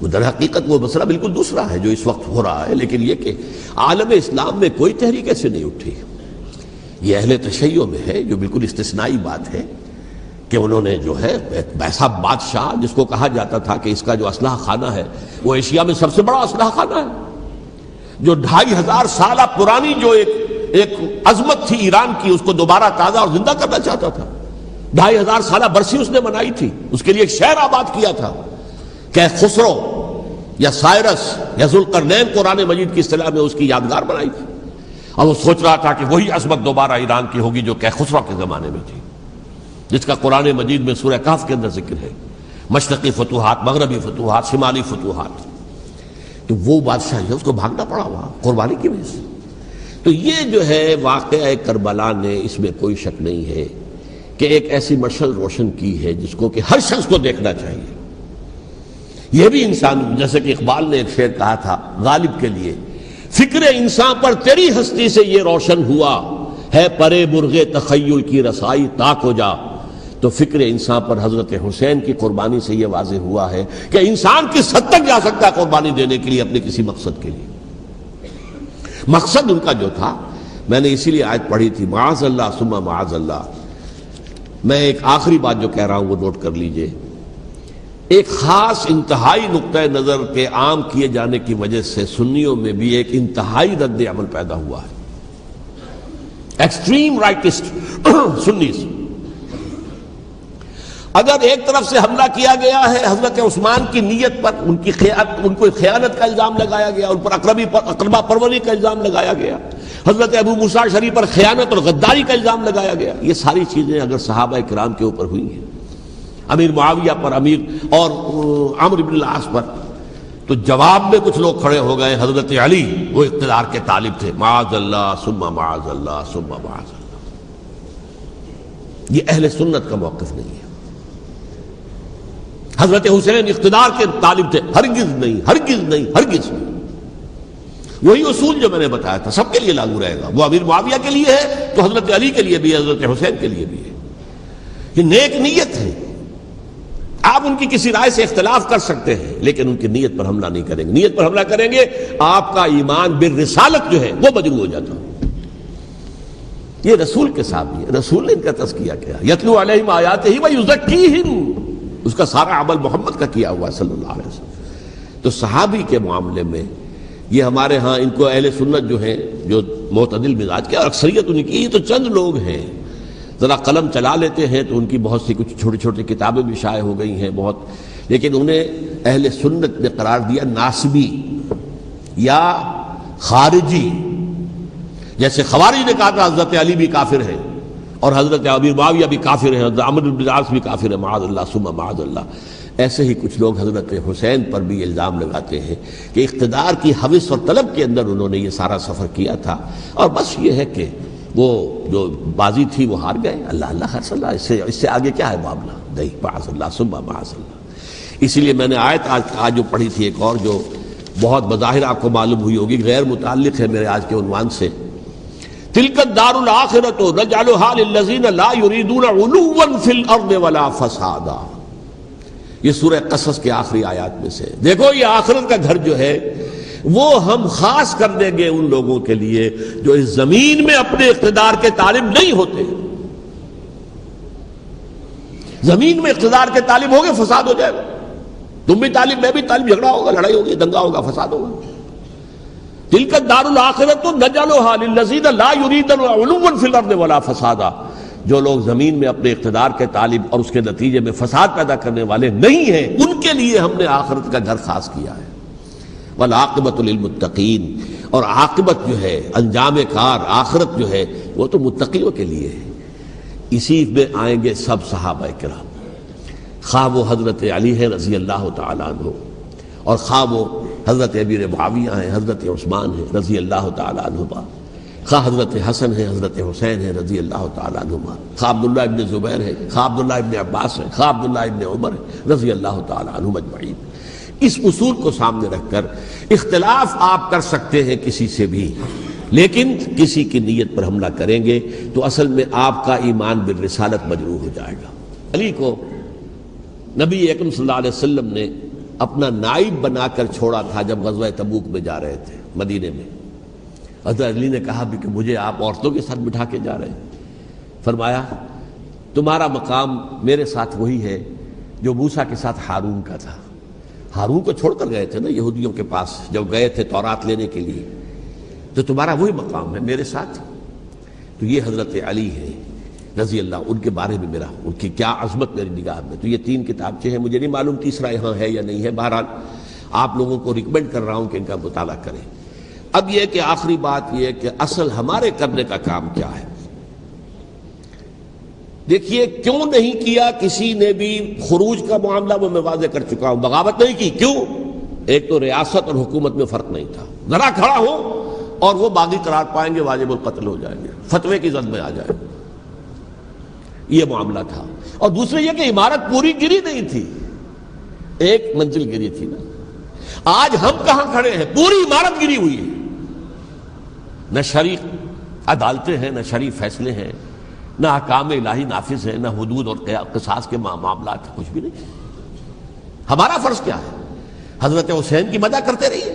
وہ در حقیقت وہ مسئلہ بالکل دوسرا ہے جو اس وقت ہو رہا ہے، لیکن یہ کہ عالم اسلام میں کوئی تحریک ایسے نہیں اٹھی۔ یہ اہل تشیع میں ہے جو بالکل استثنائی بات ہے کہ انہوں نے جو ہے ایسا بادشاہ جس کو کہا جاتا تھا کہ اس کا جو اسلحہ خانہ ہے وہ ایشیا میں سب سے بڑا اسلحہ خانہ ہے، جو 2500 سالہ پرانی جو ایک عظمت تھی ایران کی، اس کو دوبارہ تازہ اور زندہ کرنا چاہتا تھا۔ 2500 سالہ برسی اس نے منائی تھی، اس کے لیے ایک شہر آباد کیا تھا کہ خسرو یا سائرس یا ذوالقرنین قرآن مجید کی اصطلاح میں اس کی یادگار بنائی تھی، اور وہ سوچ رہا تھا کہ وہی عظمت دوبارہ ایران کی ہوگی جو کہ خسرو کے زمانے میں تھی، جس کا قرآن مجید میں سورہ کہف کے اندر ذکر ہے، مشرقی فتوحات، مغربی فتوحات، شمالی فتوحات۔ تو وہ بادشاہ ہے، اس کو بھاگنا پڑا وہاں قربانی کی وجہ سے۔ تو یہ جو ہے واقعہ کربلا نے، اس میں کوئی شک نہیں ہے کہ ایک ایسی مشعل روشن کی ہے جس کو کہ ہر شخص کو دیکھنا چاہیے۔ یہ بھی انسان، جیسے کہ اقبال نے ایک شعر کہا تھا غالب کے لیے، فکر انسان پر تیری ہستی سے یہ روشن ہوا ہے، پرے مرغ تخیل کی رسائی تاک ہو جا۔ تو فکر انسان پر حضرت حسین کی قربانی سے یہ واضح ہوا ہے کہ انسان کس حد تک جا سکتا ہے قربانی دینے کے لیے اپنے کسی مقصد کے لیے۔ مقصد ان کا جو تھا، میں نے اسی لیے آیت پڑھی تھی، معاذ اللہ ثم معاذ اللہ۔ میں ایک آخری بات جو کہہ رہا ہوں وہ نوٹ کر لیجئے، ایک خاص انتہائی نقطۂ نظر کے عام کیے جانے کی وجہ سے سنیوں میں بھی ایک انتہائی رد عمل پیدا ہوا ہے، ایکسٹریم رائٹسٹ سنیز۔ اگر ایک طرف سے حملہ کیا گیا ہے حضرت عثمان کی نیت پر، ان کو خیانت کا الزام لگایا گیا، ان پر اقربا پروری کا الزام لگایا گیا، حضرت ابو موسیٰ شریف پر خیانت اور غداری کا الزام لگایا گیا، یہ ساری چیزیں اگر صحابہ کرام کے اوپر ہوئی ہیں، امیر معاویہ پر، امیر اور عمرو بن العاص پر، تو جواب میں کچھ لوگ کھڑے ہو گئے، حضرت علی وہ اقتدار کے طالب تھے، معاذ اللہ ثم معاذ اللہ ثم معاذ اللہ۔ یہ اہل سنت کا موقف نہیں ہے۔ حضرت حسین اقتدار کے طالب تھے، ہرگز نہیں، ہرگز نہیں، ہرگز نہیں۔ وہی اصول جو میں نے بتایا تھا سب کے لیے لاگو رہے گا. وہ امیر معاویہ کے لیے ہے تو حضرت علی کے لیے بھی ہے, حضرت حسین کے لیے بھی ہے. یہ نیک نیت ہے. آپ ان کی کسی رائے سے اختلاف کر سکتے ہیں لیکن ان کی نیت پر حملہ نہیں کریں گے. نیت پر حملہ کریں گے آپ کا ایمان بالرسالت جو ہے وہ مجروح ہو جاتا. یہ رسول کے ساتھ بھی ہے, رسول نے ان کا تزکیہ کیا, یتلو علیہم آیاتہ ویزکیہم, اس کا سارا عمل محمد کا کیا ہوا صلی اللہ علیہ وسلم. تو صحابی کے معاملے میں یہ ہمارے ہاں ان کو اہل سنت جو ہیں جو معتدل مزاج کے, اور اکثریت ان کی, یہ تو چند لوگ ہیں ذرا قلم چلا لیتے ہیں تو ان کی بہت سی کچھ چھوٹی چھوٹی کتابیں بھی شائع ہو گئی ہیں بہت, لیکن انہیں اہل سنت نے قرار دیا ناسبی یا خارجی. جیسے خوارج نے کہا تھا حضرت علی بھی کافر ہیں اور حضرت امیر معاویہ بھی کافر ہیں, حضرت عمرو بن العاص بھی کافر ہیں معاذ اللہ ثم معاذ اللہ. ایسے ہی کچھ لوگ حضرت حسین پر بھی الزام لگاتے ہیں کہ اقتدار کی ہوس اور طلب کے اندر انہوں نے یہ سارا سفر کیا تھا اور بس یہ ہے کہ وہ جو بازی تھی وہ ہار گئے. اللہ اللہ خیر اللہ, اس سے آگے کیا ہے معاملہ, نہیں معاذ اللہ ثم معاذ اللہ. اسی لیے میں نے آیت آج جو پڑھی تھی ایک اور جو بہت بظاہر آپ کو معلوم ہوئی ہوگی, غیر متعلق ہے میرے آج کے عنوان سے, تلک الدار الآخرۃ نجعلھا للذین لا یریدون علوا فی الارض ولا فسادا. یہ سورہ قصص کے آخری آیات میں سے. دیکھو یہ آخرت کا گھر جو ہے وہ ہم خاص کر دیں گے ان لوگوں کے لیے جو اس زمین میں اپنے اقتدار کے طالب نہیں ہوتے. زمین میں اقتدار کے طالب ہوگے فساد ہو جائے گا. تم بھی طالب میں بھی طالب, جھگڑا ہوگا, لڑائی ہوگی, دنگا ہوگا, فساد ہوگا. تلک الدار الآخرۃ نجعلھا للذین لا یریدون علوا فی الارض ولا فسادا. جو لوگ زمین میں اپنے اقتدار کے طالب اور اس کے نتیجے میں فساد پیدا کرنے والے نہیں ہیں ان کے لیے ہم نے آخرت کا گھر خاص کیا ہے. والعاقبۃ للمتقین, اور عاقبت جو ہے انجام کار آخرت جو ہے وہ تو متقیوں کے لیے ہے. اسی میں آئیں گے سب صحابہ کرام, خواہ وہ حضرت علی ہے رضی اللہ تعالیٰ عنہ اور خواہ وہ حضرت امیر معاویہ ہیں, حضرت عثمان ہیں رضی اللہ تعالیٰ عنہما, خواہ حضرت حسن ہے, حضرت حسین ہے رضی اللہ تعالیٰ عنہما, خواہ عبداللہ ابن زبیر ہے, خواہ عبداللہ ابن عباس ہے, خواہ عبداللہ ابن عمر ہے رضی اللہ تعالیٰ عنہم اجمعین. اس اصول کو سامنے رکھ کر اختلاف آپ کر سکتے ہیں کسی سے بھی, لیکن کسی کی نیت پر حملہ کریں گے تو اصل میں آپ کا ایمان بالرسالت مجروح ہو جائے گا. علی کو نبی اکرم صلی اللہ علیہ وسلم نے اپنا نائب بنا کر چھوڑا تھا جب غزوہ تبوک میں جا رہے تھے مدینے میں. حضرت علی نے کہا بھی کہ مجھے آپ عورتوں کے ساتھ بٹھا کے جا رہے ہیں. فرمایا تمہارا مقام میرے ساتھ وہی ہے جو موسیٰ کے ساتھ ہارون کا تھا. ہارون کو چھوڑ کر گئے تھے نا یہودیوں کے پاس جب گئے تھے تورات لینے کے لیے, تو تمہارا وہی مقام ہے میرے ساتھ. تو یہ حضرت علی ہے رضی اللہ, ان کے بارے میں میرا, ان کی کیا عظمت میری نگاہ میں. تو یہ 3 کتابچے ہیں, مجھے نہیں معلوم تیسرا یہاں ہے یا نہیں ہے, بہرحال آپ لوگوں کو ریکمینڈ کر رہا ہوں کہ ان کا مطالعہ کریں. اب یہ کہ آخری بات یہ کہ اصل ہمارے کرنے کا کام کیا ہے. دیکھیے کیوں نہیں کیا کسی نے بھی خروج کا معاملہ, وہ میں واضح کر چکا ہوں, بغاوت نہیں کی. کیوں؟ ایک تو ریاست اور حکومت میں فرق نہیں تھا, ذرا کھڑا ہو اور وہ باغی قرار پائیں گے, واجب القتل ہو جائیں گے, فتوے کی زد میں آ جائیں, یہ معاملہ تھا. اور دوسرے یہ کہ عمارت پوری گری نہیں تھی, ایک منزل گری تھی نا. آج ہم کہاں کھڑے ہیں, پوری عمارت گری ہوئی ہے. نہ شرعی عدالتیں ہیں, نہ شرعی فیصلے ہیں, نہ احکام الہی نافذ ہیں, نہ حدود اور قصاص کے معاملات, کچھ بھی نہیں. ہمارا فرض کیا ہے؟ حضرت حسین کی مدح کرتے رہیے,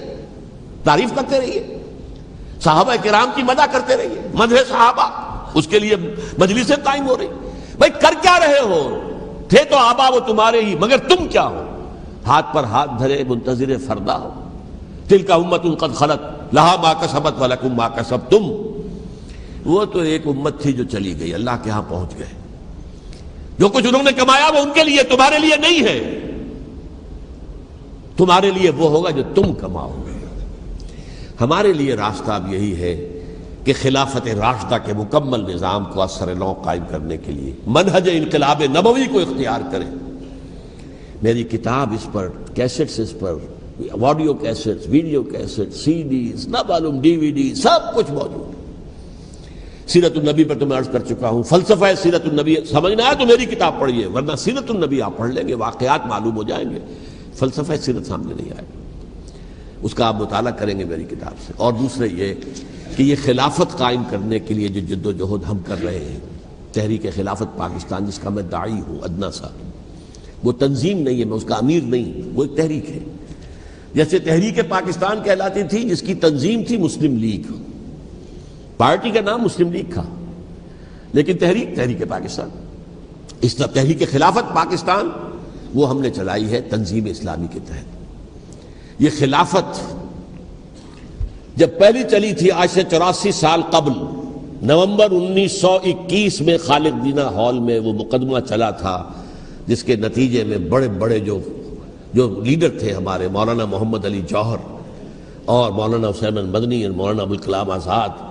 تعریف کرتے رہیے, صحابہ کرام کی مدح کرتے رہیے, مدح صحابہ, اس کے لیے مجلسیں قائم ہو رہی. بھائی کر کیا رہے ہو؟ تھے تو آبا وہ تمہارے ہی, مگر تم کیا ہو؟ ہاتھ پر ہاتھ دھرے منتظر فردا ہو. تلک امۃ قد خلت لہا ما کسبت ولکم ما کسبتم. وہ تو ایک امت تھی جو چلی گئی, اللہ کے ہاں پہنچ گئے. جو کچھ انہوں نے کمایا وہ ان کے لیے, تمہارے لیے نہیں ہے. تمہارے لیے وہ ہوگا جو تم کماؤ گے. ہمارے لیے راستہ اب یہی ہے کہ خلافت راشدہ کے مکمل نظام کو اثر نو قائم کرنے کے لیے منہج انقلاب نبوی کو اختیار کریں. میری کتاب اس پر, کیسٹس اس پر, آڈیو کیسٹس, ویڈیو کیسٹس, سی ڈیز, نہ معلوم ڈی وی ڈی, سب کچھ موجود. سیرت النبی پر تو میں عرض کر چکا ہوں, فلسفہ سیرت النبی سمجھنا ہے تو میری کتاب پڑھیے, ورنہ سیرت النبی آپ پڑھ لیں گے, واقعات معلوم ہو جائیں گے, فلسفہ سیرت سامنے نہیں آئے. اس کا آپ مطالعہ کریں گے میری کتاب سے. اور دوسرے یہ کہ یہ خلافت قائم کرنے کے لیے جو جد و جہد ہم کر رہے ہیں، تحریک خلافت پاکستان جس کا میں داعی ہوں ادنا سا، وہ تنظیم نہیں ہے، میں اس کا امیر نہیں، وہ ایک تحریک ہے. جیسے تحریک پاکستان کہلاتی تھی جس کی تنظیم تھی مسلم لیگ، پارٹی کا نام مسلم لیگ تھا لیکن تحریک پاکستان. اس طرح تحریک خلافت پاکستان وہ ہم نے چلائی ہے تنظیم اسلامی کے تحت. یہ خلافت جب پہلی چلی تھی آج سے 84 سال قبل، نومبر 1921 میں خالق دینا ہال میں وہ مقدمہ چلا تھا، جس کے نتیجے میں بڑے بڑے جو لیڈر تھے ہمارے، مولانا محمد علی جوہر اور مولانا حسین مدنی اور مولانا ابوالکلام آزاد،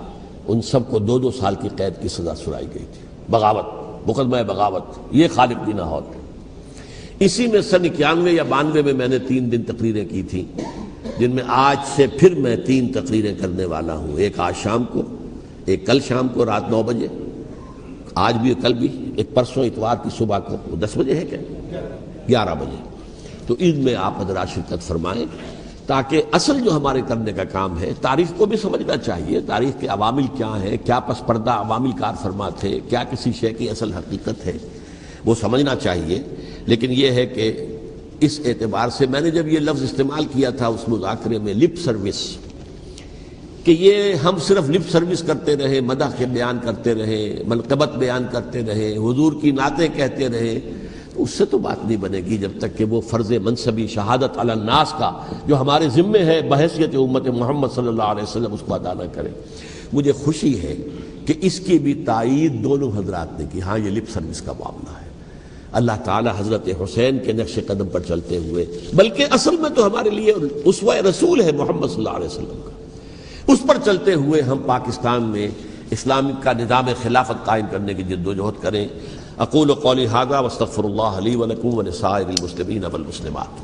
ان سب کو 2 سال کی قید کی سزا سنائی گئی تھی. بغاوت، مقدمہ بغاوت، یہ خالق دینا ہال. اسی میں سن 91 یا 92 میں میں نے 3 دن تقریریں کی تھیں، جن میں آج سے پھر میں 3 تقریریں کرنے والا ہوں. ایک آج شام کو، ایک کل شام کو رات 9 بجے، آج بھی کل بھی، ایک پرسوں اتوار کی صبح کو 10 بجے ہے کیا 11 بجے. تو عید میں آپ حضرات شرکت فرمائیں تاکہ اصل جو ہمارے کرنے کا کام ہے، تاریخ کو بھی سمجھنا چاہیے، تاریخ کے عوامل کیا ہیں، کیا پس پردہ عوامل کار فرما تھے، کیا کسی شے کی اصل حقیقت ہے، وہ سمجھنا چاہیے. لیکن یہ ہے کہ اس اعتبار سے میں نے جب یہ لفظ استعمال کیا تھا اس مذاکرے میں، لپ سروس، کہ یہ ہم صرف لپ سروس کرتے رہے، مدح کے بیان کرتے رہے، منقبت بیان کرتے رہے، حضور کی نعتیں کہتے رہے، اس سے تو بات نہیں بنے گی جب تک کہ وہ فرض منصبی شہادت علی الناس کا جو ہمارے ذمے ہے بحیثیت امت محمد صلی اللہ علیہ وسلم اس کو ادا نہ کرے. مجھے خوشی ہے کہ اس کی بھی تائید دونوں حضرات نے کی. ہاں یہ لپ سروس کا معاملہ ہے. اللہ تعالی حضرت حسین کے نقش قدم پر چلتے ہوئے، بلکہ اصل میں تو ہمارے لیے اسوہ رسول ہے محمد صلی اللہ علیہ وسلم کا، اس پر چلتے ہوئے ہم پاکستان میں اسلام کا نظام خلافت قائم کرنے کی جد و جہد کریں. اقول قولی ھذا واستغفر اللہ لی ولکم ولسائر المسلمین والمسلمات.